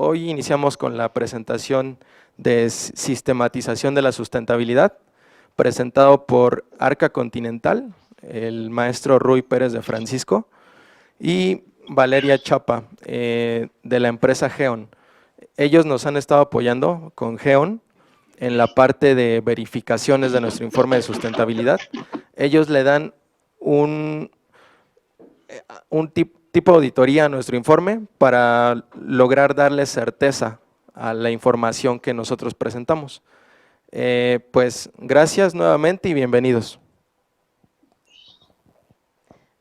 Hoy iniciamos con la presentación de sistematización de la sustentabilidad, presentado por Arca Continental, el maestro Rui Pérez de Francisco, y Valeria Chapa, de la empresa Geon. Ellos nos han estado apoyando con Geon en la parte de verificaciones de nuestro informe de sustentabilidad. Ellos le dan un tipo de auditoría a nuestro informe para lograr darle certeza a la información que nosotros presentamos. Pues gracias nuevamente y bienvenidos.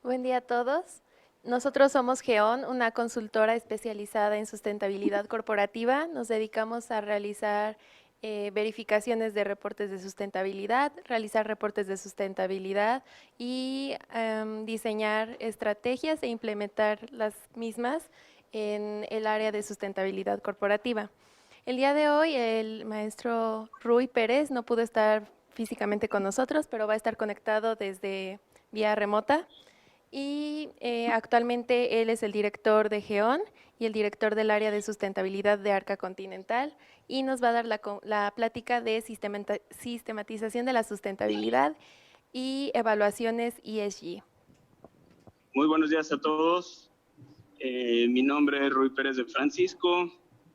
Buen día a todos. Nosotros somos Geon, una consultora especializada en sustentabilidad corporativa. Nos dedicamos a realizar verificaciones de reportes de sustentabilidad, realizar reportes de sustentabilidad y diseñar estrategias e implementar las mismas en el área de sustentabilidad corporativa. El día de hoy el maestro Rui Pérez no pudo estar físicamente con nosotros, pero va a estar conectado desde vía remota. Y actualmente él es el director de Geon y el director del área de sustentabilidad de Arca Continental y nos va a dar la plática de sistematización de la sustentabilidad y evaluaciones ESG. Muy buenos días a todos. Mi nombre es Rui Pérez de Francisco,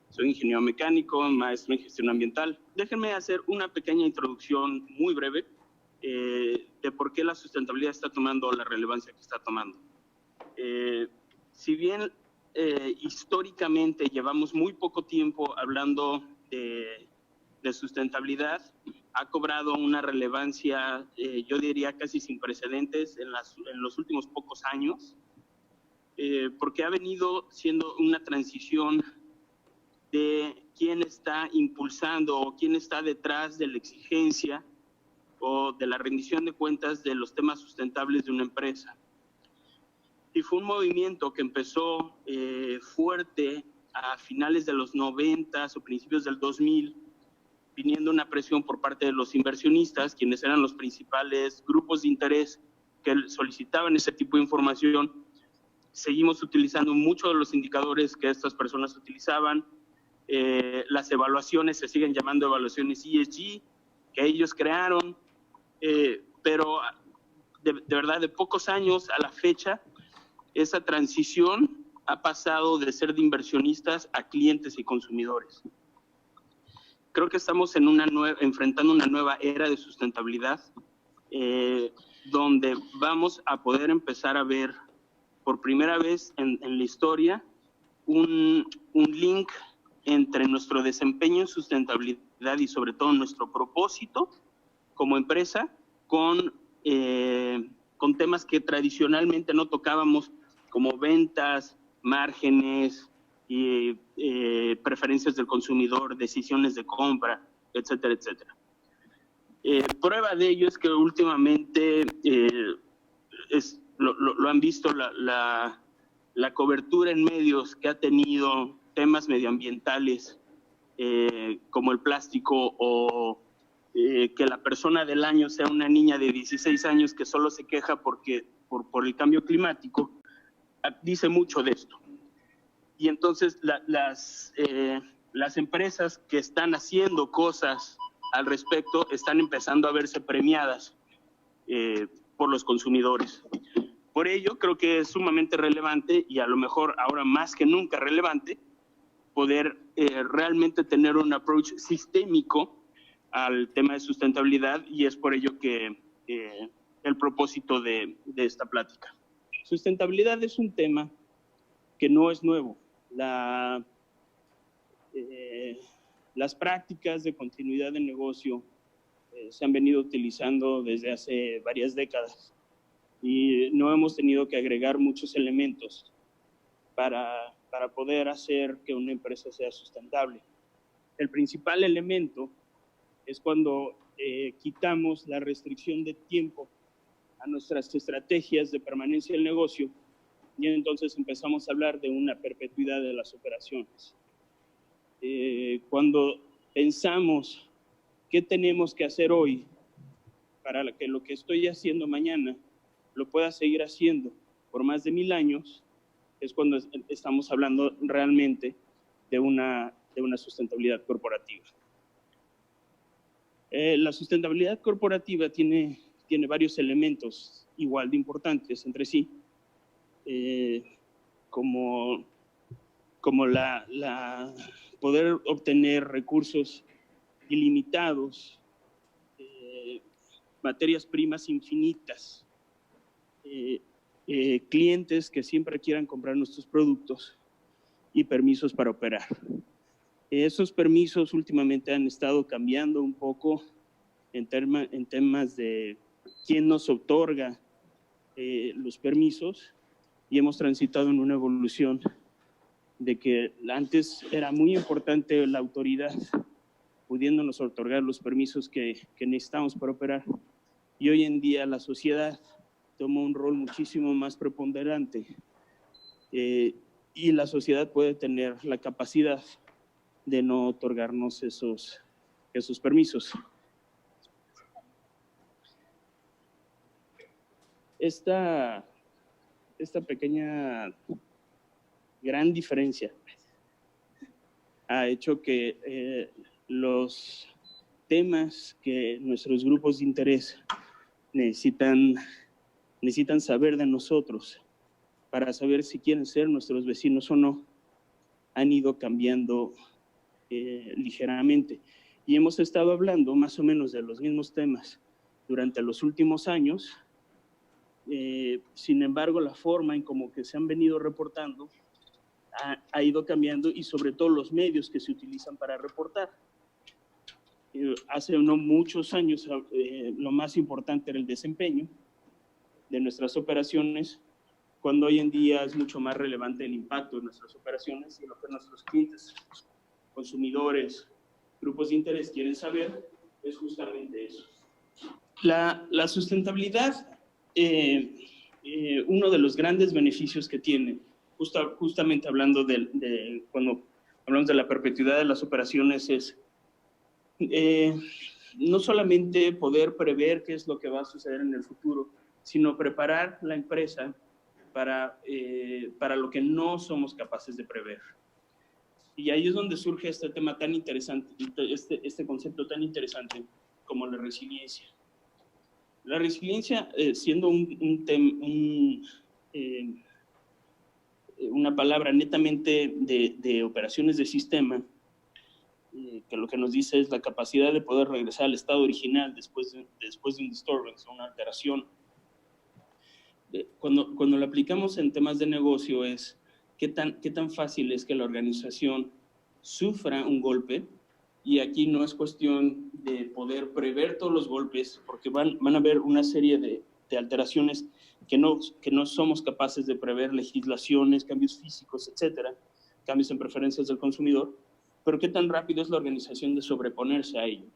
soy ingeniero mecánico, maestro en gestión ambiental. Déjenme hacer una pequeña introducción muy breve de por qué la sustentabilidad está tomando la relevancia que está tomando. Si bien históricamente llevamos muy poco tiempo hablando de sustentabilidad, ha cobrado una relevancia, yo diría casi sin precedentes en los últimos pocos años, porque ha venido siendo una transición de quién está impulsando o quién está detrás de la exigencia o de la rendición de cuentas de los temas sustentables de una empresa. Y fue un movimiento que empezó fuerte a finales de los 90 o principios del 2000, viniendo una presión por parte de los inversionistas, quienes eran los principales grupos de interés que solicitaban ese tipo de información. Seguimos utilizando muchos de los indicadores que estas personas utilizaban. Las evaluaciones se siguen llamando evaluaciones ESG, que ellos crearon, pero de verdad de pocos años a la fecha, esa transición ha pasado de ser de inversionistas a clientes y consumidores. Creo que estamos enfrentando una nueva era de sustentabilidad, donde vamos a poder empezar a ver por primera vez en la historia un link entre nuestro desempeño en sustentabilidad y sobre todo nuestro propósito como empresa con temas que tradicionalmente no tocábamos, como ventas, márgenes, y preferencias del consumidor, decisiones de compra, etcétera, etcétera. Prueba de ello es que últimamente lo han visto la cobertura en medios que ha tenido temas medioambientales como el plástico o que la persona del año sea una niña de 16 años que solo se queja por el cambio climático, dice mucho de esto. Y entonces las empresas que están haciendo cosas al respecto están empezando a verse premiadas por los consumidores. Por ello, creo que es sumamente relevante y a lo mejor ahora más que nunca relevante poder realmente tener un approach sistémico al tema de sustentabilidad, y es por ello que el propósito de esta plática. Sustentabilidad es un tema que no es nuevo. Las prácticas de continuidad de negocio se han venido utilizando desde hace varias décadas y no hemos tenido que agregar muchos elementos para poder hacer que una empresa sea sustentable. El principal elemento es cuando quitamos la restricción de tiempo a nuestras estrategias de permanencia del negocio, y entonces empezamos a hablar de una perpetuidad de las operaciones. Cuando pensamos qué tenemos que hacer hoy para que lo que estoy haciendo mañana lo pueda seguir haciendo por más de 1000 años, es cuando estamos hablando realmente de una sustentabilidad corporativa. La sustentabilidad corporativa tiene varios elementos igual de importantes entre sí, como poder obtener recursos ilimitados, materias primas infinitas, clientes que siempre quieran comprar nuestros productos y permisos para operar. Esos permisos últimamente han estado cambiando un poco en temas de quién nos otorga los permisos, y hemos transitado en una evolución de que antes era muy importante la autoridad pudiéndonos otorgar los permisos que necesitamos para operar, y hoy en día la sociedad toma un rol muchísimo más preponderante, y la sociedad puede tener la capacidad de no otorgarnos esos permisos. Esta pequeña gran diferencia ha hecho que los temas que nuestros grupos de interés necesitan saber de nosotros para saber si quieren ser nuestros vecinos o no, han ido cambiando ligeramente. Y hemos estado hablando más o menos de los mismos temas durante los últimos años. Sin embargo, la forma en como que se han venido reportando ha ido cambiando, y sobre todo los medios que se utilizan para reportar. Hace no muchos años lo más importante era el desempeño de nuestras operaciones, cuando hoy en día es mucho más relevante el impacto de nuestras operaciones, y lo que nuestros clientes, consumidores, grupos de interés quieren saber es justamente eso. La sustentabilidad, uno de los grandes beneficios que tiene, justamente hablando cuando hablamos de la perpetuidad de las operaciones, es no solamente poder prever qué es lo que va a suceder en el futuro, sino preparar la empresa para lo que no somos capaces de prever. Y ahí es donde surge este tema tan interesante, este concepto tan interesante como la resiliencia. La resiliencia, siendo una palabra netamente de operaciones de sistema, que lo que nos dice es la capacidad de poder regresar al estado original después de un disturbance, una alteración. Cuando lo aplicamos en temas de negocio es qué tan fácil es que la organización sufra un golpe, y aquí no es cuestión de poder prever todos los golpes, porque van a haber una serie de alteraciones que no somos capaces de prever, legislaciones, cambios físicos, etcétera, cambios en preferencias del consumidor, pero qué tan rápido es la organización de sobreponerse a ello.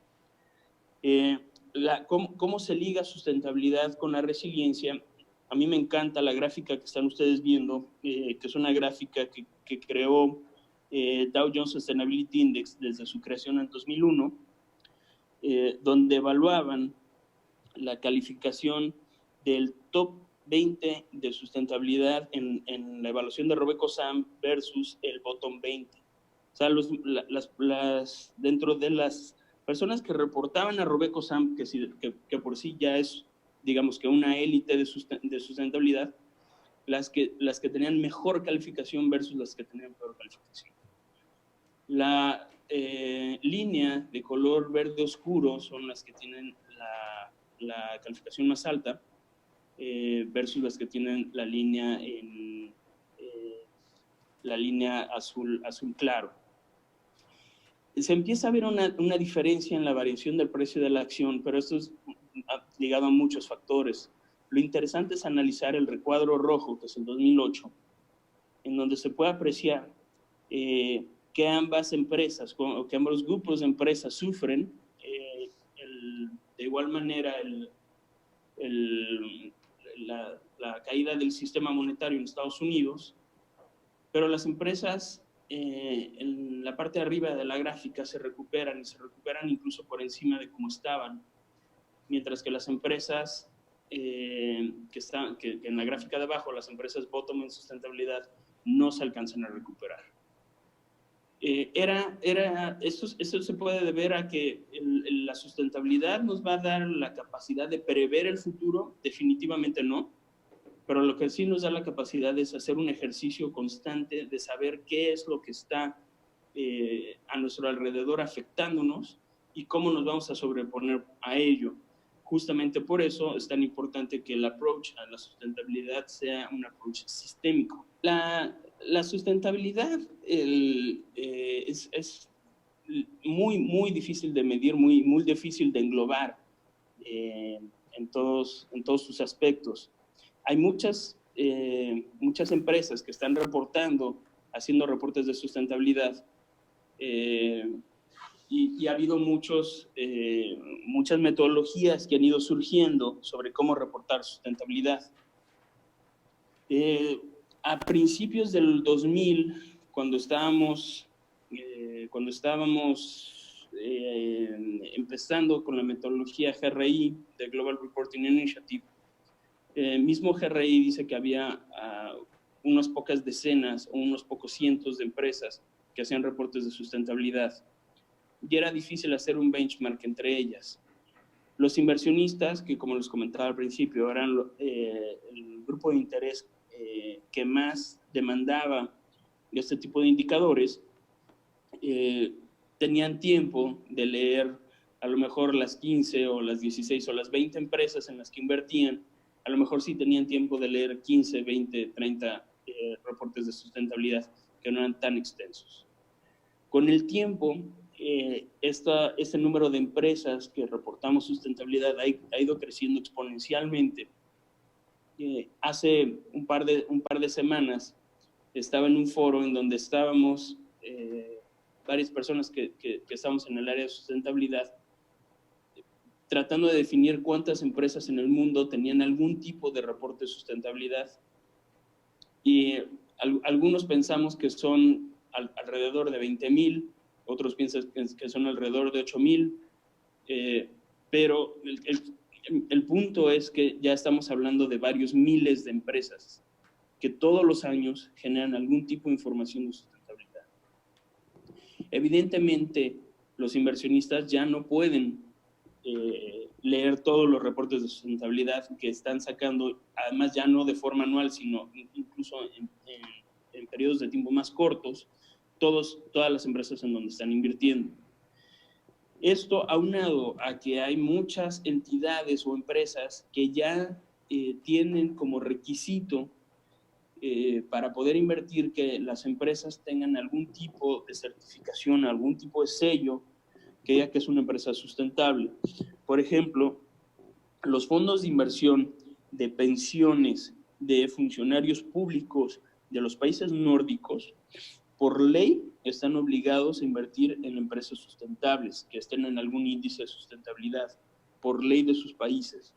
¿Cómo se liga sustentabilidad con la resiliencia? A mí me encanta la gráfica que están ustedes viendo, que es una gráfica que creó Dow Jones Sustainability Index desde su creación en 2001, donde evaluaban la calificación del top 20 de sustentabilidad en la evaluación de RobecoSAM versus el bottom 20. O sea, dentro de las personas que reportaban a RobecoSAM, que por sí ya es, digamos que una élite de sustentabilidad, las que tenían mejor calificación versus las que tenían peor calificación. La línea de color verde oscuro son las que tienen la calificación más alta, versus las que tienen la línea azul claro. Se empieza a ver una diferencia en la variación del precio de la acción, pero esto es ligado a muchos factores. Lo interesante es analizar el recuadro rojo, que es el 2008, en donde se puede apreciar que ambas empresas, o que ambos grupos de empresas sufren de igual manera la caída del sistema monetario en Estados Unidos, pero las empresas en la parte de arriba de la gráfica se recuperan incluso por encima de cómo estaban, mientras que las empresas que en la gráfica de abajo, las empresas bottom en sustentabilidad, no se alcanzan a recuperar. Eso se puede deber a que la sustentabilidad nos va a dar la capacidad de prever el futuro, definitivamente no, pero lo que sí nos da la capacidad es hacer un ejercicio constante de saber qué es lo que está a nuestro alrededor afectándonos y cómo nos vamos a sobreponer a ello. Justamente por eso es tan importante que el approach a la sustentabilidad sea un approach sistémico. La sustentabilidad es muy difícil de medir, muy difícil de englobar en todos sus aspectos. Hay muchas empresas que están haciendo reportes de sustentabilidad, y ha habido muchas metodologías que han ido surgiendo sobre cómo reportar sustentabilidad. A principios del 2000, cuando estábamos empezando con la metodología GRI, de Global Reporting Initiative, mismo GRI dice que había unas pocas decenas o unos pocos cientos de empresas que hacían reportes de sustentabilidad. Y era difícil hacer un benchmark entre ellas. Los inversionistas, que como les comentaba al principio, eran el grupo de interés que más demandaba este tipo de indicadores, tenían tiempo de leer a lo mejor las 15 o las 16 o las 20 empresas en las que invertían. A lo mejor sí tenían tiempo de leer 15, 20, 30 reportes de sustentabilidad que no eran tan extensos. Con el tiempo, este número de empresas que reportamos sustentabilidad ha ido creciendo exponencialmente. Hace un par de semanas estaba en un foro en donde estábamos varias personas que estamos en el área de sustentabilidad, tratando de definir cuántas empresas en el mundo tenían algún tipo de reporte de sustentabilidad. Y algunos pensamos que son alrededor de 20,000, otros piensan que son alrededor de 8,000, pero el punto es que ya estamos hablando de varios miles de empresas que todos los años generan algún tipo de información de sustentabilidad. Evidentemente, los inversionistas ya no pueden leer todos los reportes de sustentabilidad que están sacando, además ya no de forma anual, sino incluso en periodos de tiempo más cortos, todas las empresas en donde están invirtiendo. Esto aunado a que hay muchas entidades o empresas que ya tienen como requisito para poder invertir que las empresas tengan algún tipo de certificación, algún tipo de sello que diga que es una empresa sustentable. Por ejemplo, los fondos de inversión de pensiones de funcionarios públicos de los países nórdicos, por ley, están obligados a invertir en empresas sustentables que estén en algún índice de sustentabilidad, por ley de sus países.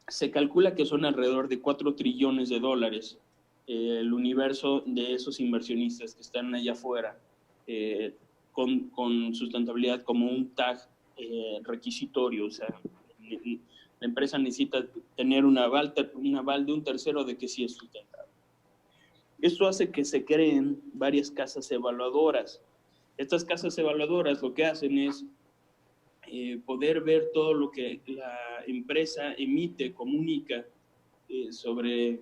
Se calcula que son alrededor de 4 trillones de dólares el universo de esos inversionistas que están allá afuera, con sustentabilidad como un tag requisitorio. O sea, la empresa necesita tener un aval de un tercero de que sí es sustentable. Esto hace que se creen varias casas evaluadoras. Estas casas evaluadoras lo que hacen es poder ver todo lo que la empresa emite, comunica sobre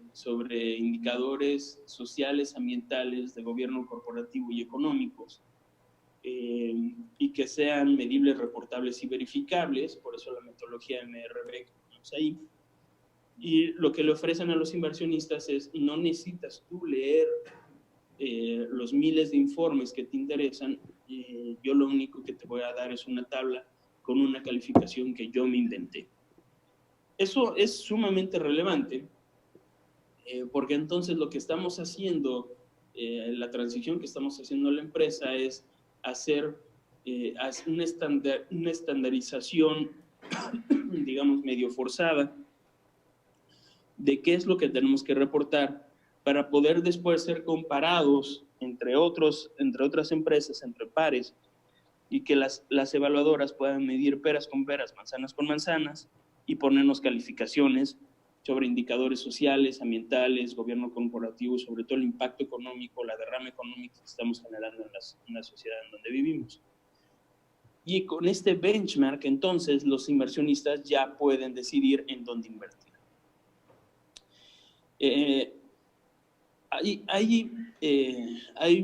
indicadores sociales, ambientales, de gobierno corporativo y económicos, y que sean medibles, reportables y verificables. Por eso la metodología MRV que tenemos ahí. Y lo que le ofrecen a los inversionistas es: no necesitas tú leer los miles de informes que te interesan, yo lo único que te voy a dar es una tabla con una calificación que yo me inventé. Eso es sumamente relevante, porque entonces lo que estamos haciendo, la transición que estamos haciendo en la empresa es hacer una estandarización, digamos, medio forzada, de qué es lo que tenemos que reportar para poder después ser comparados entre otras empresas, entre pares, y que las evaluadoras puedan medir peras con peras, manzanas con manzanas, y ponernos calificaciones sobre indicadores sociales, ambientales, gobierno corporativo, sobre todo el impacto económico, la derrama económica que estamos generando en la sociedad en donde vivimos. Y con este benchmark, entonces, los inversionistas ya pueden decidir en dónde invertir. Hay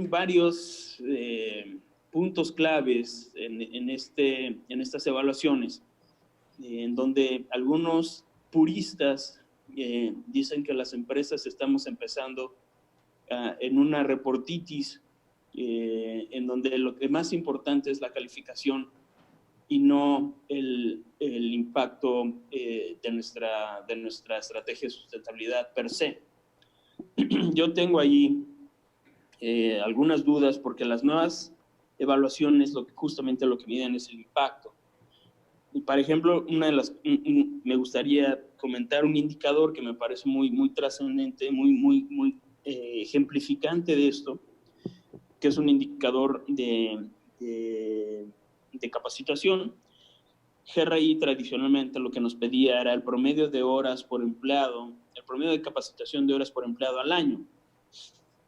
varios puntos claves en estas evaluaciones, en donde algunos puristas dicen que las empresas estamos empezando en una reportitis, en donde lo que más importante es la calificación y no el impacto de nuestra estrategia de sustentabilidad per se. Yo tengo ahí algunas dudas porque las nuevas evaluaciones justamente lo que miden es el impacto. Y, por ejemplo, me gustaría comentar un indicador que me parece muy trascendente, muy ejemplificante de esto, que es un indicador de capacitación. GRI tradicionalmente lo que nos pedía era el promedio de horas por empleado, el promedio de capacitación de horas por empleado al año,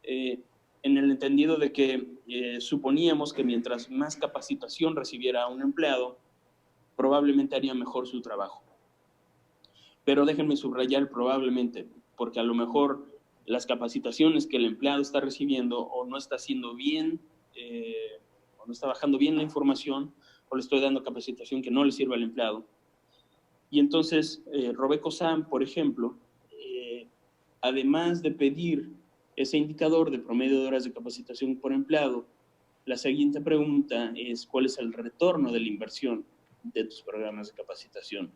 en el entendido de que suponíamos que mientras más capacitación recibiera un empleado, probablemente haría mejor su trabajo. Pero déjenme subrayar probablemente, porque a lo mejor las capacitaciones que el empleado está recibiendo o no está haciendo bien, o no está bajando bien la información, o le estoy dando capacitación que no le sirve al empleado. Y entonces, RobecoSAM, por ejemplo, además de pedir ese indicador de promedio de horas de capacitación por empleado, la siguiente pregunta es ¿cuál es el retorno de la inversión de tus programas de capacitación?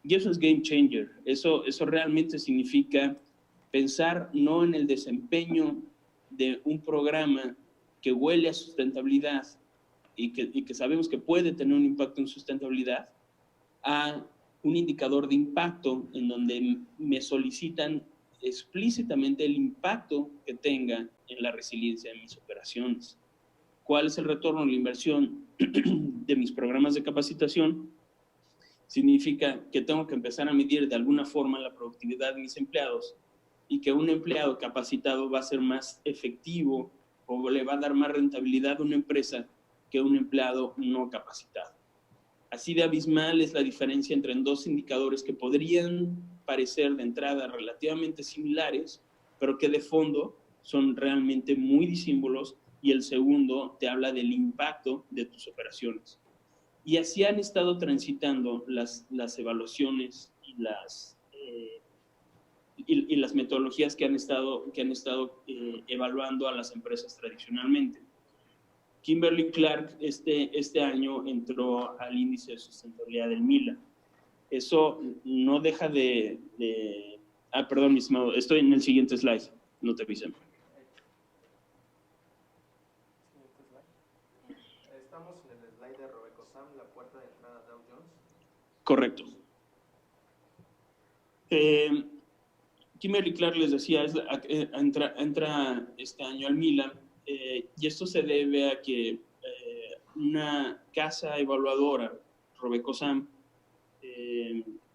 Y eso es game changer. Eso realmente significa pensar no en el desempeño de un programa que huele a sustentabilidad y que sabemos que puede tener un impacto en sustentabilidad, a un indicador de impacto en donde me solicitan explícitamente el impacto que tenga en la resiliencia de mis operaciones. ¿Cuál es el retorno de la inversión de mis programas de capacitación? Significa que tengo que empezar a medir de alguna forma la productividad de mis empleados y que un empleado capacitado va a ser más efectivo o le va a dar más rentabilidad a una empresa que un empleado no capacitado. Así de abismal es la diferencia entre dos indicadores que podrían parecer de entrada relativamente similares, pero que de fondo son realmente muy disímbolos, y el segundo te habla del impacto de tus operaciones. Y así han estado transitando las evaluaciones y las metodologías que han estado evaluando a las empresas tradicionalmente. Kimberly-Clark este año entró al índice de sustentabilidad del MILA. Eso no deja perdón, mi estimado, estoy en el siguiente slide, no te avisé. Estamos en el slide de RobecoSAM, la puerta de entrada a Dow Jones. Correcto. Kimberly-Clark, les decía, entra este año al MILA, y esto se debe a que una casa evaluadora, RobecoSAM,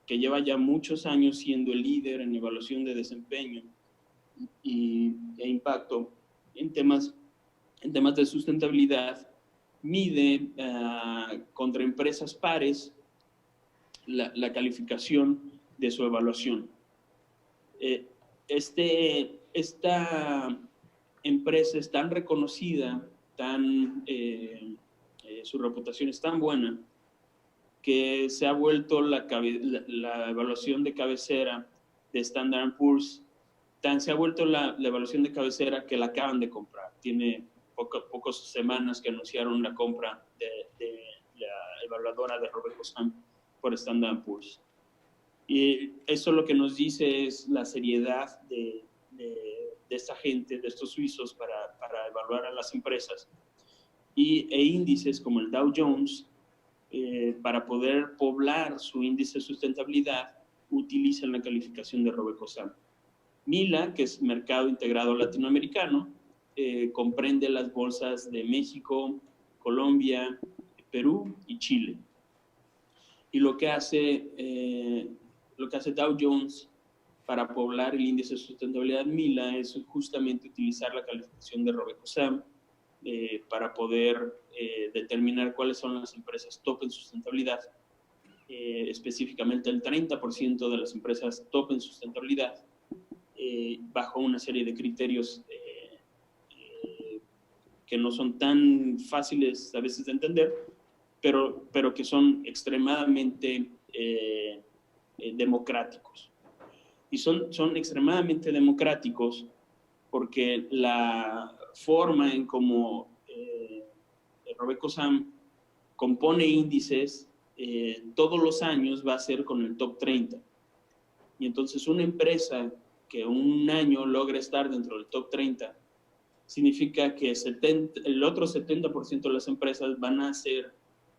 que lleva ya muchos años siendo el líder en evaluación de desempeño e impacto en temas de sustentabilidad, mide contra empresas pares la calificación de su evaluación. Esta empresa es tan reconocida, su reputación es tan buena, que se ha vuelto la evaluación de cabecera de Standard & Poor's, se ha vuelto la evaluación de cabecera que la acaban de comprar. Tiene pocas semanas que anunciaron la compra de la evaluadora de RobecoSAM por Standard & Poor's. Y eso lo que nos dice es la seriedad de esta gente, de estos suizos, para evaluar a las empresas. E índices como el Dow Jones, para poder poblar su índice de sustentabilidad, utilizan la calificación de RobecoSAM. MILA, que es Mercado Integrado Latinoamericano, comprende las bolsas de México, Colombia, Perú y Chile. Y lo que hace Dow Jones para poblar el índice de sustentabilidad MILA es justamente utilizar la calificación de RobecoSAM para poder determinar cuáles son las empresas top en sustentabilidad. Específicamente el 30% de las empresas top en sustentabilidad, bajo una serie de criterios que no son tan fáciles a veces de entender, pero que son extremadamente democráticos. Y son extremadamente democráticos porque la forma en cómo RobecoSAM compone índices todos los años va a ser con el top 30. Y entonces una empresa que un año logra estar dentro del top 30 significa que el otro 70% de las empresas van a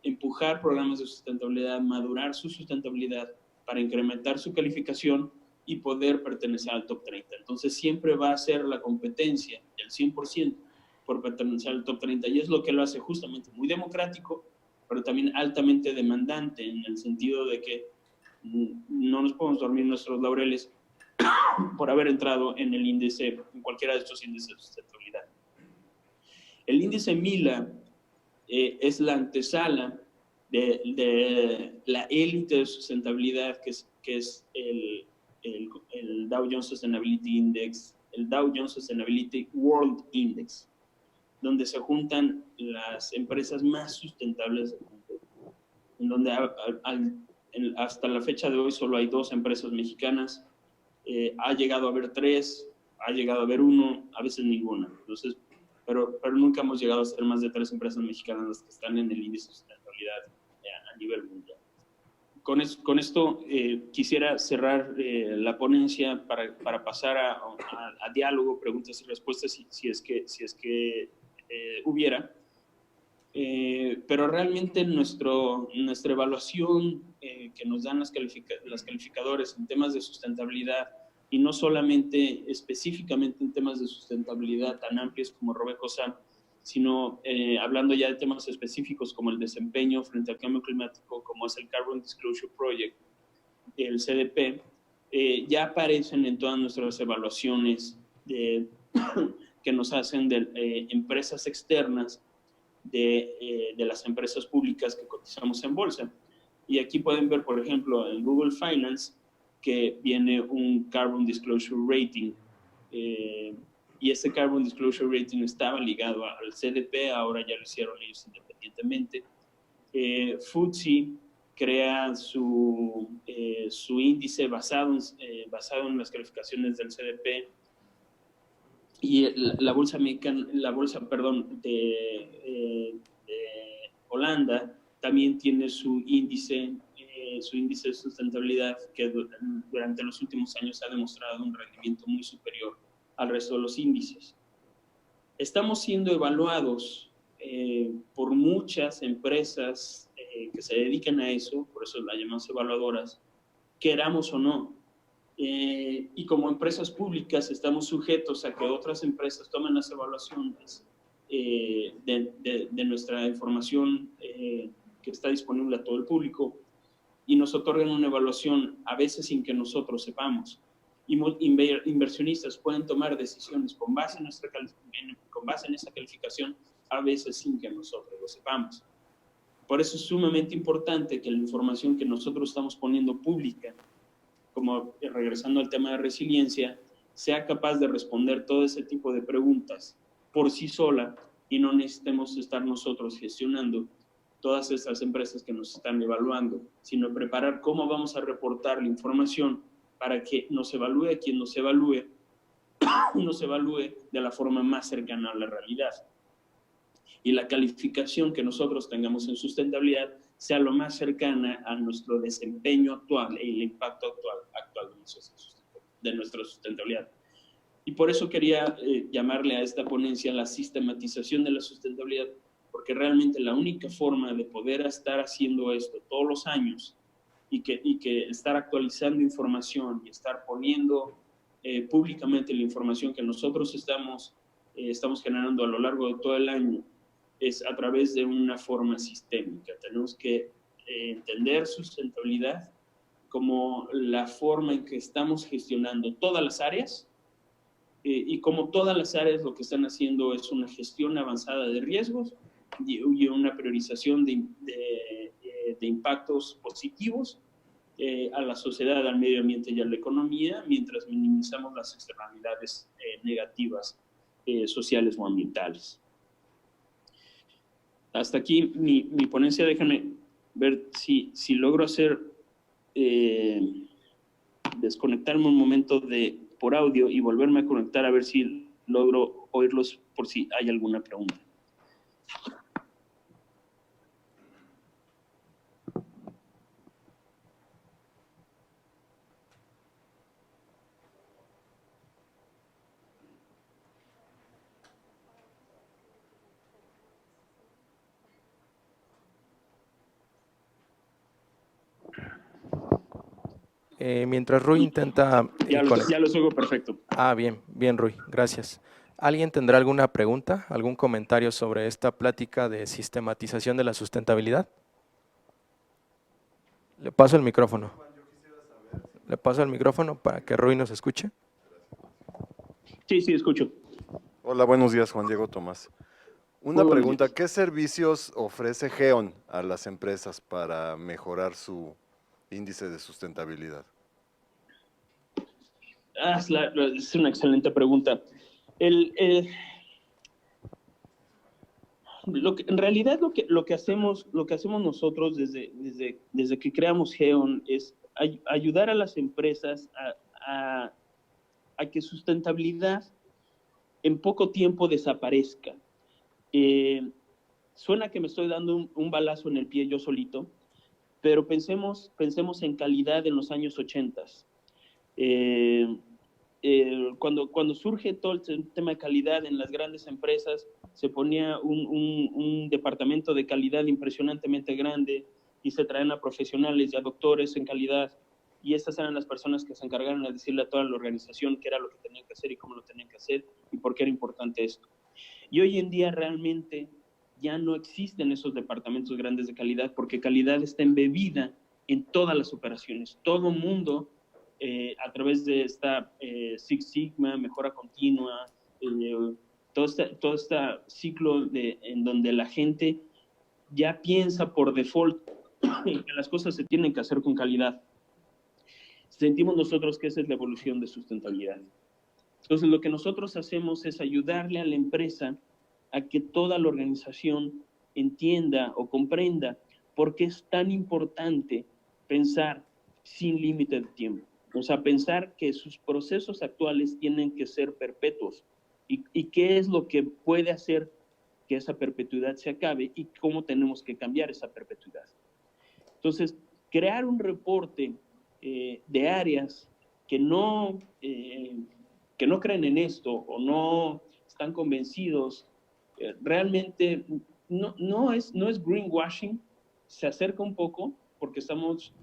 empujar programas de sustentabilidad, madurar su sustentabilidad para incrementar su calificación y poder pertenecer al top 30. Entonces siempre va a ser la competencia del 100% por pertenecer al top 30 y es lo que lo hace justamente muy democrático, pero también altamente demandante en el sentido de que no nos podemos dormir nuestros laureles por haber entrado en el índice, en cualquiera de estos índices de sustentabilidad. El índice MILA es la antesala de la élite de sustentabilidad que es el Dow Jones Sustainability Index, el Dow Jones Sustainability World Index, donde se juntan las empresas más sustentables del mundo, en donde hasta la fecha de hoy solo hay 2 empresas mexicanas, ha llegado a haber 3, ha llegado a haber 1, a veces ninguna. Entonces, pero nunca hemos llegado a ser más de 3 empresas mexicanas las que están en el índice de sustentabilidad a nivel mundial. Con esto quisiera cerrar la ponencia para pasar a diálogo, preguntas y respuestas si es que hubiera. Pero realmente nuestra evaluación que nos dan las calificadores en temas de sustentabilidad, y no solamente específicamente en temas de sustentabilidad tan amplios como RobecoSAM, sino hablando ya de temas específicos como el desempeño frente al cambio climático, como es el Carbon Disclosure Project, el CDP, ya aparecen en todas nuestras evaluaciones que nos hacen de empresas externas de las empresas públicas que cotizamos en bolsa. Y aquí pueden ver, por ejemplo, en Google Finance, que viene un Carbon Disclosure Rating, y ese Carbon Disclosure Rating estaba ligado al CDP, ahora ya lo hicieron ellos independientemente. FTSE crea su índice basado en las calificaciones del CDP, y la bolsa de Holanda también tiene su índice de sustentabilidad que durante los últimos años ha demostrado un rendimiento muy superior al resto de los índices. Estamos siendo evaluados por muchas empresas que se dedican a eso, por eso las llamamos evaluadoras, queramos o no. Y como empresas públicas estamos sujetos a que otras empresas tomen las evaluaciones de nuestra información que está disponible a todo el público y nos otorgan una evaluación a veces sin que nosotros sepamos. Y inversionistas pueden tomar decisiones con base en esa calificación, a veces sin que nosotros lo sepamos. Por eso es sumamente importante que la información que nosotros estamos poniendo pública, como regresando al tema de resiliencia, sea capaz de responder todo ese tipo de preguntas por sí sola y no necesitemos estar nosotros gestionando todas estas empresas que nos están evaluando, sino preparar cómo vamos a reportar la información para que nos evalúe quien nos evalúe de la forma más cercana a la realidad. Y la calificación que nosotros tengamos en sustentabilidad sea lo más cercana a nuestro desempeño actual y el impacto actual de nuestra sustentabilidad. Y por eso quería llamarle a esta ponencia la sistematización de la sustentabilidad, porque realmente la única forma de poder estar haciendo esto todos los años y que estar actualizando información y estar poniendo públicamente la información que nosotros estamos generando a lo largo de todo el año es a través de una forma sistémica. Tenemos que entender sustentabilidad como la forma en que estamos gestionando todas las áreas, y como todas las áreas lo que están haciendo es una gestión avanzada de riesgos y una priorización de impactos positivos a la sociedad, al medio ambiente y a la economía, mientras minimizamos las externalidades negativas sociales o ambientales. Hasta aquí mi ponencia. Déjame ver si logro hacer, desconectarme un momento por audio y volverme a conectar a ver si logro oírlos por si hay alguna pregunta. Mientras Rui intenta Ya los oigo perfecto. Bien, bien, Rui, gracias. ¿Alguien tendrá alguna pregunta, algún comentario sobre esta plática de sistematización de la sustentabilidad? Le paso el micrófono. Le paso el micrófono para que Rui nos escuche. Sí, escucho. Hola, buenos días, Juan Diego Tomás. Una pregunta, ¿qué servicios ofrece GEON a las empresas para mejorar su índice de sustentabilidad? Es una excelente pregunta. En realidad lo que hacemos nosotros desde que creamos GEON es ayudar a las empresas a que sustentabilidad en poco tiempo desaparezca. Suena que me estoy dando un balazo en el pie yo solito, pero pensemos en calidad en los años 80. Cuando surge todo el tema de calidad en las grandes empresas, se ponía un departamento de calidad impresionantemente grande y se traían a profesionales y a doctores en calidad, y estas eran las personas que se encargaron de decirle a toda la organización qué era lo que tenían que hacer y cómo lo tenían que hacer y por qué era importante esto. Y hoy en día realmente ya no existen esos departamentos grandes de calidad, porque calidad está embebida en todas las operaciones. Todo mundo, a través de esta Six Sigma, mejora continua, todo este ciclo en donde la gente ya piensa por default que las cosas se tienen que hacer con calidad. Sentimos nosotros que esa es la evolución de sustentabilidad. Entonces, lo que nosotros hacemos es ayudarle a la empresa a que toda la organización entienda o comprenda por qué es tan importante pensar sin límite de tiempo. O sea, pensar que sus procesos actuales tienen que ser perpetuos y qué es lo que puede hacer que esa perpetuidad se acabe y cómo tenemos que cambiar esa perpetuidad. Entonces, crear un reporte de áreas que no creen en esto o no están convencidos, realmente no es greenwashing, se acerca un poco porque estamos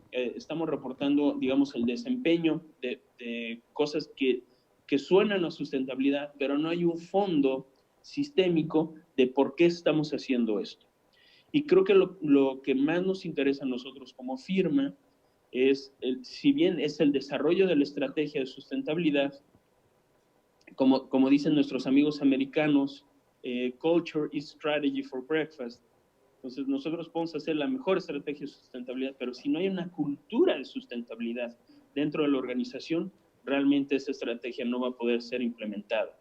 reportando, digamos, el desempeño de cosas que suenan a sustentabilidad, pero no hay un fondo sistémico de por qué estamos haciendo esto. Y creo que lo que más nos interesa a nosotros como firma es, si bien es el desarrollo de la estrategia de sustentabilidad, como dicen nuestros amigos americanos, culture is strategy for breakfast. Entonces nosotros podemos hacer la mejor estrategia de sustentabilidad, pero si no hay una cultura de sustentabilidad dentro de la organización, realmente esa estrategia no va a poder ser implementada.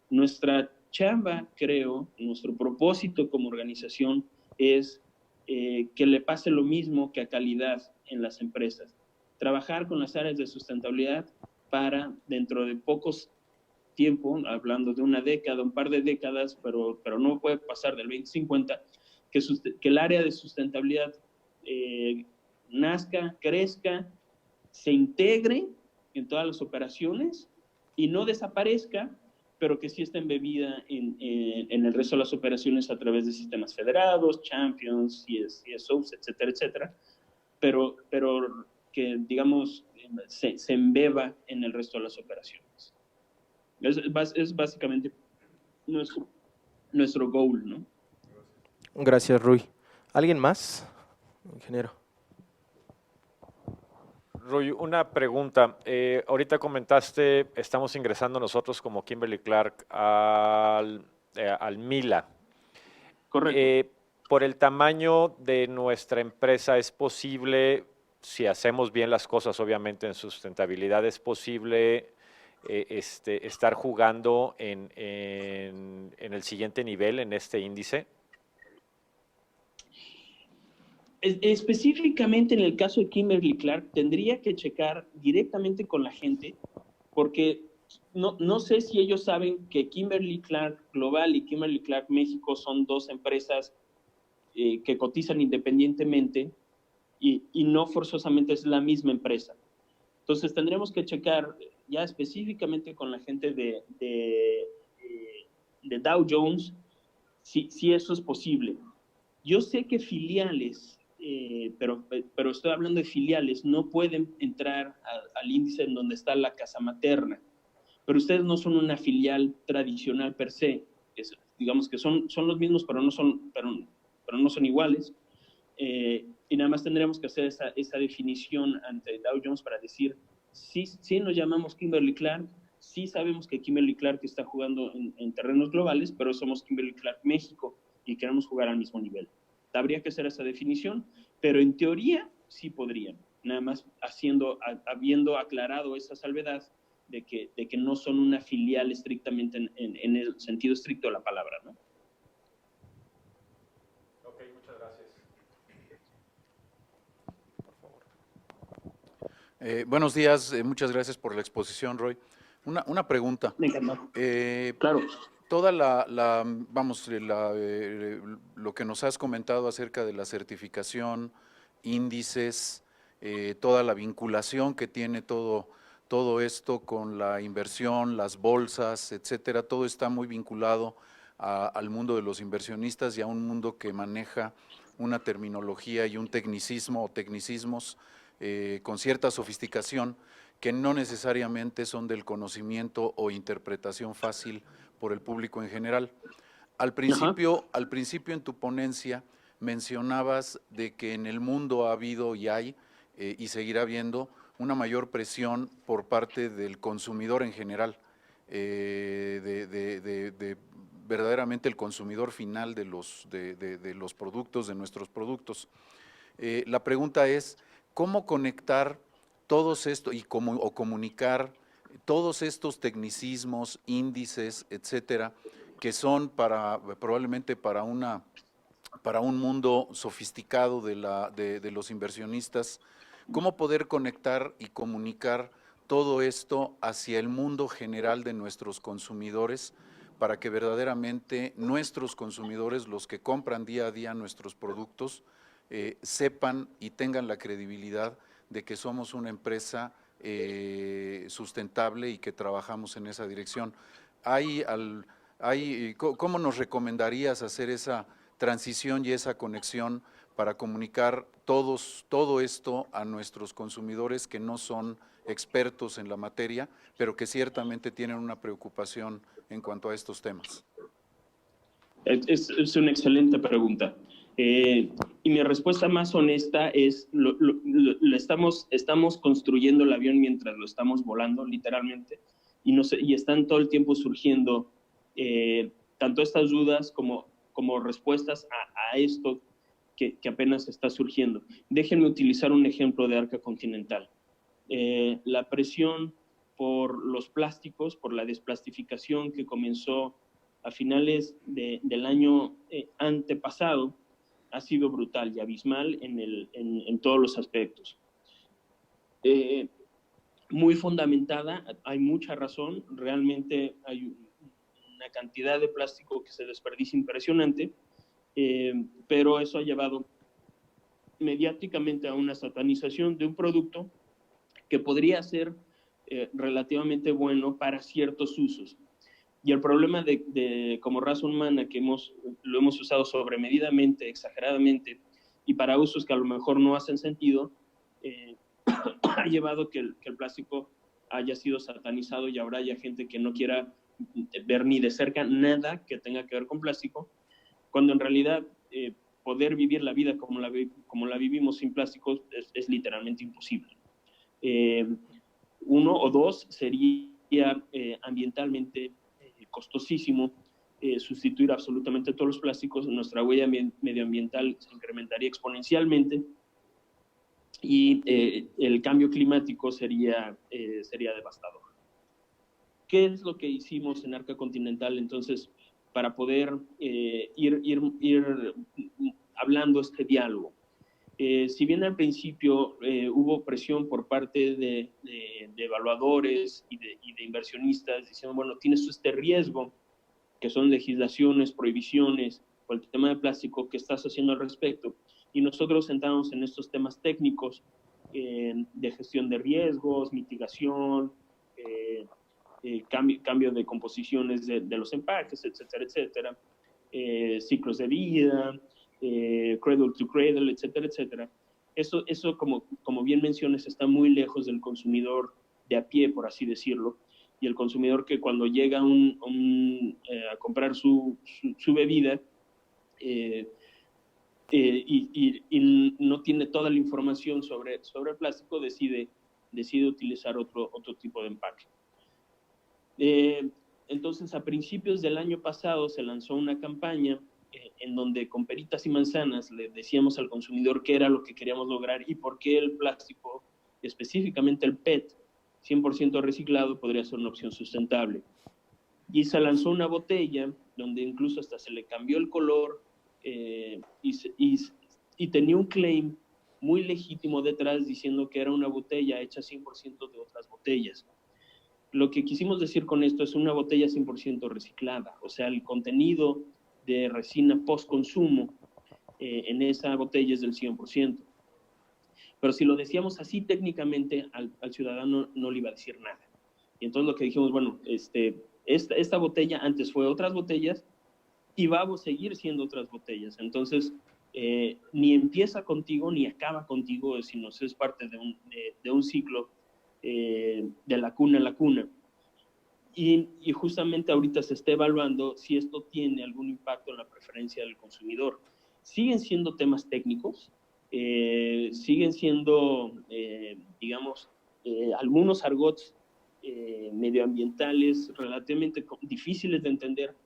Nuestra chamba, creo, nuestro propósito como organización es que le pase lo mismo que a calidad en las empresas. Trabajar con las áreas de sustentabilidad para, dentro de pocos tiempo, hablando de una década, un par de décadas, pero no puede pasar del 2050, que el área de sustentabilidad nazca, crezca, se integre en todas las operaciones y no desaparezca, pero que sí está embebida en el resto de las operaciones a través de sistemas federados, champions, CSOs, etcétera, etcétera, pero que, digamos, se embeba en el resto de las operaciones. Es básicamente nuestro goal, ¿no? Gracias, Rui. ¿Alguien más, ingeniero? Rui, una pregunta. Ahorita comentaste, estamos ingresando nosotros como Kimberly-Clark al MILA. Correcto. Por el tamaño de nuestra empresa, ¿es posible, si hacemos bien las cosas, obviamente en sustentabilidad, es posible estar jugando en el siguiente nivel, en este índice? Específicamente en el caso de Kimberly-Clark, tendría que checar directamente con la gente, porque no sé si ellos saben que Kimberly-Clark Global y Kimberly-Clark México son dos empresas que cotizan independientemente y no forzosamente es la misma empresa. Entonces tendremos que checar ya específicamente con la gente de Dow Jones si eso es posible. Yo sé que filiales, pero estoy hablando de filiales, no pueden entrar al índice en donde está la casa materna, pero ustedes no son una filial tradicional per se, digamos que son los mismos, pero no son iguales, y nada más tendremos que hacer esa definición ante Dow Jones para decir, sí nos llamamos Kimberly-Clark, sí sabemos que Kimberly-Clark está jugando en terrenos globales, pero somos Kimberly-Clark México y queremos jugar al mismo nivel. Habría que hacer esa definición, pero en teoría sí podrían, nada más habiendo aclarado esa salvedad de que no son una filial estrictamente en el sentido estricto de la palabra, ¿no? Ok, muchas gracias. Buenos días, muchas gracias por la exposición, Roy. Una pregunta. Me encanta. Claro. Toda lo que nos has comentado acerca de la certificación, índices, toda la vinculación que tiene todo esto con la inversión, las bolsas, etcétera, todo está muy vinculado al mundo de los inversionistas y a un mundo que maneja una terminología y un tecnicismo o tecnicismos con cierta sofisticación que no necesariamente son del conocimiento o interpretación fácil por el público en general. Al principio en tu ponencia mencionabas de que en el mundo ha habido y hay y seguirá habiendo una mayor presión por parte del consumidor en general, de verdaderamente el consumidor final de los productos, de nuestros productos. La pregunta es, ¿cómo conectar todos estos o comunicar todos estos tecnicismos, índices, etcétera, que son probablemente para un mundo sofisticado de los inversionistas? ¿Cómo poder conectar y comunicar todo esto hacia el mundo general de nuestros consumidores para que verdaderamente nuestros consumidores, los que compran día a día nuestros productos, sepan y tengan la credibilidad de que somos una empresa sustentable y que trabajamos en esa dirección? ¿Cómo nos recomendarías hacer esa transición y esa conexión para comunicar todo esto a nuestros consumidores que no son expertos en la materia, pero que ciertamente tienen una preocupación en cuanto a estos temas? Es una excelente pregunta. Y mi respuesta más honesta es, estamos construyendo el avión mientras lo estamos volando, literalmente, y están todo el tiempo surgiendo tanto estas dudas como respuestas a esto que apenas está surgiendo. Déjenme utilizar un ejemplo de Arca Continental. La presión por los plásticos, por la desplastificación que comenzó a finales del año antepasado, ha sido brutal y abismal en todos los aspectos. Muy fundamentada, hay mucha razón, realmente hay una cantidad de plástico que se desperdicia impresionante, pero eso ha llevado mediáticamente a una satanización de un producto que podría ser relativamente bueno para ciertos usos. Y el problema como raza humana que lo hemos usado sobremedidamente, exageradamente, y para usos que a lo mejor no hacen sentido, ha llevado que el plástico haya sido satanizado y ahora haya gente que no quiera ver ni de cerca nada que tenga que ver con plástico, cuando en realidad poder vivir la vida como la vivimos sin plásticos es literalmente imposible. Uno o dos, sería ambientalmente costosísimo sustituir absolutamente todos los plásticos. Nuestra huella medioambiental se incrementaría exponencialmente y el cambio climático sería devastador. ¿Qué es lo que hicimos en Arca Continental entonces para poder ir hablando este diálogo? Si bien al principio hubo presión por parte de evaluadores y de inversionistas diciendo, bueno, tienes este riesgo, que son legislaciones, prohibiciones, o el tema de plástico, ¿qué estás haciendo al respecto? Y nosotros sentamos en estos temas técnicos de gestión de riesgos, mitigación, cambio de composiciones de los empaques, etcétera, etcétera, ciclos de vida, cradle to cradle, etcétera, etcétera. Eso como bien mencionas, está muy lejos del consumidor de a pie, por así decirlo, y el consumidor que cuando llega a comprar su bebida y no tiene toda la información sobre el plástico, decide utilizar otro tipo de empaque. Entonces, a principios del año pasado se lanzó una campaña en donde con peritas y manzanas le decíamos al consumidor qué era lo que queríamos lograr y por qué el plástico, específicamente el PET, 100% reciclado, podría ser una opción sustentable. Y se lanzó una botella donde incluso hasta se le cambió el color y tenía un claim muy legítimo detrás diciendo que era una botella hecha 100% de otras botellas. Lo que quisimos decir con esto es una botella 100% reciclada, o sea, el contenido de resina post-consumo en esa botella es del 100%. Pero si lo decíamos así técnicamente, al ciudadano no le iba a decir nada. Y entonces lo que dijimos, bueno, esta botella antes fue otras botellas y va a seguir siendo otras botellas. Entonces, ni empieza contigo ni acaba contigo, sino es parte de un ciclo de la cuna a la cuna. Y justamente ahorita se está evaluando si esto tiene algún impacto en la preferencia del consumidor. Siguen siendo temas técnicos, siguen siendo, digamos, algunos argots medioambientales relativamente difíciles de entender,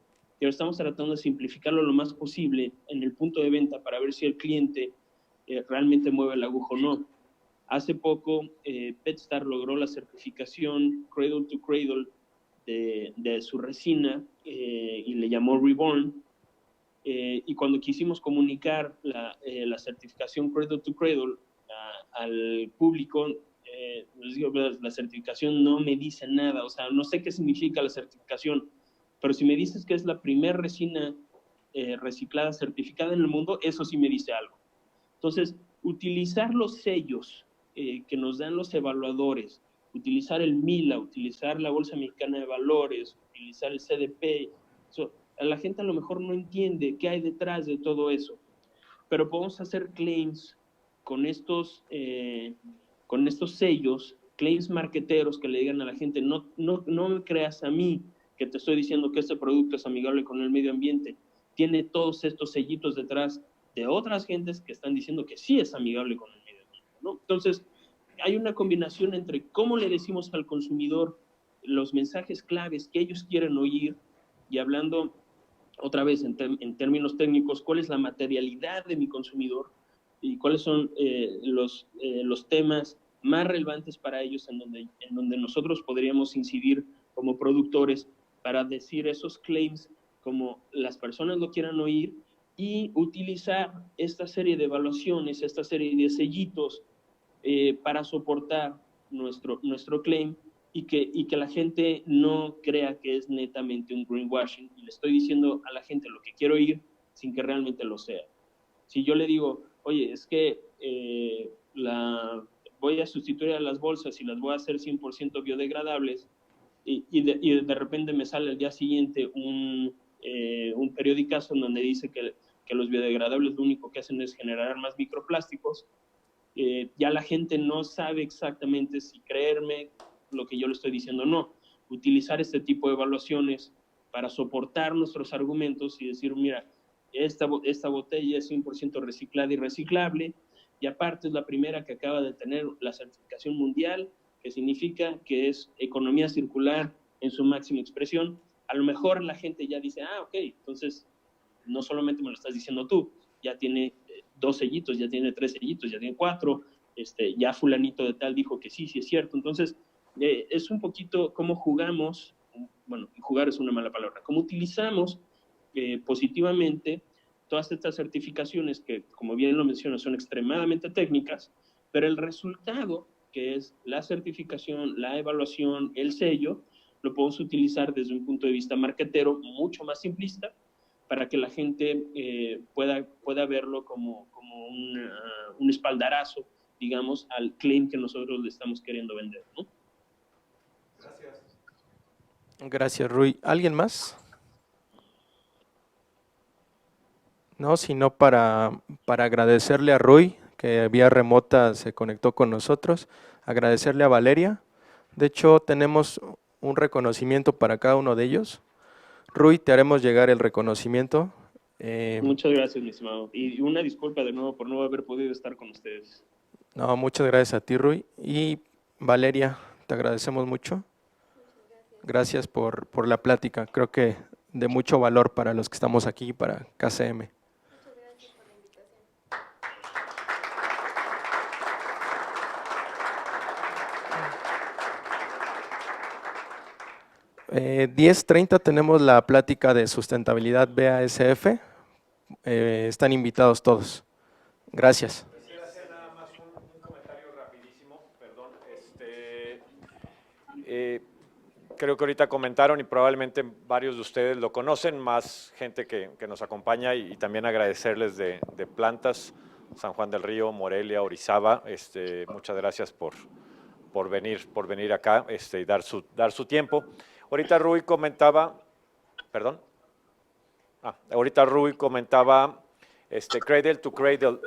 pero estamos tratando de simplificarlo lo más posible en el punto de venta para ver si el cliente realmente mueve la aguja o no. Hace poco, PetStar logró la certificación Cradle to Cradle de su resina y le llamó Reborn. Y cuando quisimos comunicar la certificación Cradle to Cradle al público, les digo, la certificación no me dice nada, o sea, no sé qué significa la certificación, pero si me dices que es la primera resina reciclada certificada en el mundo, eso sí me dice algo. Entonces, utilizar los sellos que nos dan los evaluadores, utilizar el MILA, utilizar la Bolsa Mexicana de Valores, utilizar el CDP, a la gente a lo mejor no entiende qué hay detrás de todo eso, pero podemos hacer claims con estos sellos, claims marqueteros que le digan a la gente, no me creas a mí que te estoy diciendo que este producto es amigable con el medio ambiente, tiene todos estos sellitos detrás de otras gentes que están diciendo que sí es amigable con el medio ambiente, ¿no? Entonces, hay una combinación entre cómo le decimos al consumidor los mensajes claves que ellos quieren oír y hablando otra vez en términos técnicos, cuál es la materialidad de mi consumidor y cuáles son los temas más relevantes para ellos en donde nosotros podríamos incidir como productores para decir esos claims como las personas lo quieran oír y utilizar esta serie de evaluaciones, esta serie de sellitos para soportar nuestro claim y que la gente no crea que es netamente un greenwashing. Y le estoy diciendo a la gente lo que quiero oír sin que realmente lo sea. Si yo le digo, oye, es que voy a sustituir a las bolsas y las voy a hacer 100% biodegradables, y de repente me sale al día siguiente un periodicazo en donde dice que los biodegradables lo único que hacen es generar más microplásticos, ya la gente no sabe exactamente si creerme lo que yo le estoy diciendo o no. Utilizar este tipo de evaluaciones para soportar nuestros argumentos y decir, mira, esta botella es 100% reciclada y reciclable, y aparte es la primera que acaba de tener la certificación mundial, que significa que es economía circular en su máxima expresión. A lo mejor la gente ya dice, ah, ok, entonces no solamente me lo estás diciendo tú, ya tiene 2 sellitos, ya tiene 3 sellitos, ya tiene 4, ya fulanito de tal dijo que sí, sí es cierto. Entonces, es un poquito cómo jugamos, bueno, jugar es una mala palabra, cómo utilizamos positivamente todas estas certificaciones que, como bien lo menciono, son extremadamente técnicas, pero el resultado, que es la certificación, la evaluación, el sello, lo podemos utilizar desde un punto de vista marketero mucho más simplista, para que la gente pueda verlo como un espaldarazo, digamos, al claim que nosotros le estamos queriendo vender, ¿no? Gracias, Rui. ¿Alguien más? No, sino para agradecerle a Rui, que vía remota se conectó con nosotros, agradecerle a Valeria. De hecho, tenemos un reconocimiento para cada uno de ellos. Rui, te haremos llegar el reconocimiento. Muchas gracias, mi estimado. Y una disculpa de nuevo por no haber podido estar con ustedes. No, muchas gracias a ti, Rui. Y Valeria, te agradecemos mucho. Gracias por la plática. Creo que de mucho valor para los que estamos aquí, para KCM. Muchas gracias por la invitación. 10:30 tenemos la plática de sustentabilidad BASF. Están invitados todos. Gracias. Quisiera hacer nada más un comentario rapidísimo, perdón. Creo que ahorita comentaron y probablemente varios de ustedes lo conocen, más gente que nos acompaña y también agradecerles de Plantas, San Juan del Río, Morelia, Orizaba. Muchas gracias por venir acá y dar su tiempo. Ahorita Rui comentaba, perdón. Ahorita Rui comentaba cradle to cradle.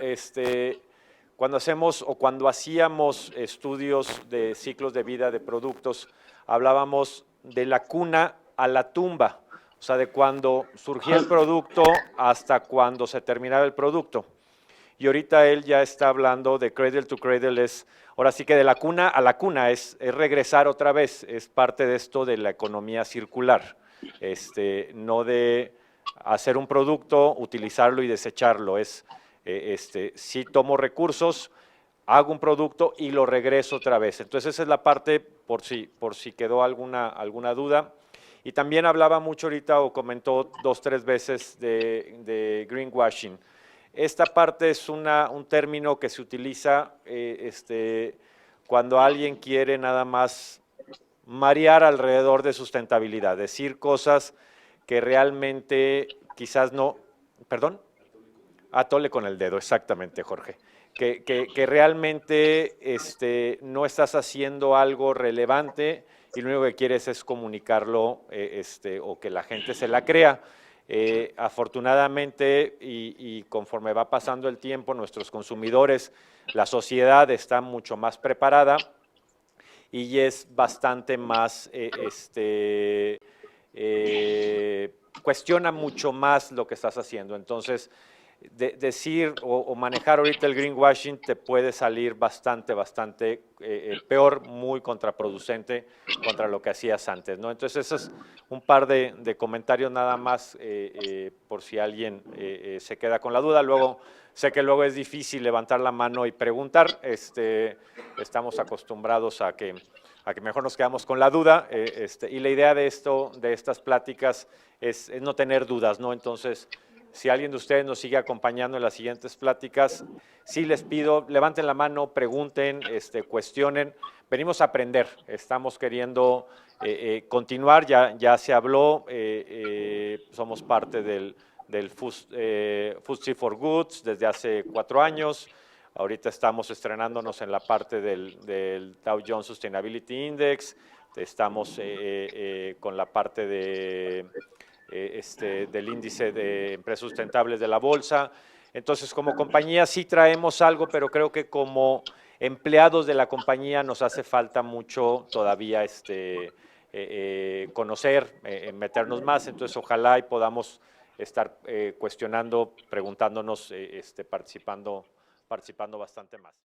Cuando hacemos o cuando hacíamos estudios de ciclos de vida de productos, hablábamos de la cuna a la tumba, o sea, de cuando surgía el producto hasta cuando se terminaba el producto. Y ahorita él ya está hablando de cradle to cradle, ahora sí que de la cuna a la cuna, es regresar otra vez, es parte de esto de la economía circular, no de hacer un producto, utilizarlo y desecharlo, si tomo recursos, hago un producto y lo regreso otra vez. Entonces esa es la parte, por si quedó alguna duda. Y también hablaba mucho ahorita o comentó 2 o 3 veces de greenwashing. Esta parte es un término que se utiliza cuando alguien quiere nada más marear alrededor de sustentabilidad, decir cosas que realmente quizás no, ¿perdón? Atole con el dedo, exactamente, Jorge. Que realmente no estás haciendo algo relevante y lo único que quieres es comunicarlo o que la gente se la crea. Afortunadamente y conforme va pasando el tiempo, nuestros consumidores, la sociedad está mucho más preparada y es bastante más, cuestiona mucho más lo que estás haciendo. Entonces, decir o manejar ahorita el greenwashing te puede salir bastante peor, muy contraproducente contra lo que hacías antes, ¿no? Entonces, eso es un par de comentarios nada más por si alguien se queda con la duda. Luego, sé que luego es difícil levantar la mano y preguntar, estamos acostumbrados a que mejor nos quedamos con la duda, y la idea de estas pláticas es no tener dudas, ¿no? Entonces, si alguien de ustedes nos sigue acompañando en las siguientes pláticas, sí les pido, levanten la mano, pregunten, cuestionen. Venimos a aprender, estamos queriendo continuar, ya se habló, somos parte del FTSE for Goods desde hace 4 años. Ahorita estamos estrenándonos en la parte del Dow Jones Sustainability Index, estamos con la parte del índice de empresas sustentables de la bolsa. Entonces, como compañía sí traemos algo, pero creo que como empleados de la compañía nos hace falta mucho todavía conocer, meternos más. Entonces, ojalá y podamos estar cuestionando, preguntándonos, participando participando bastante más.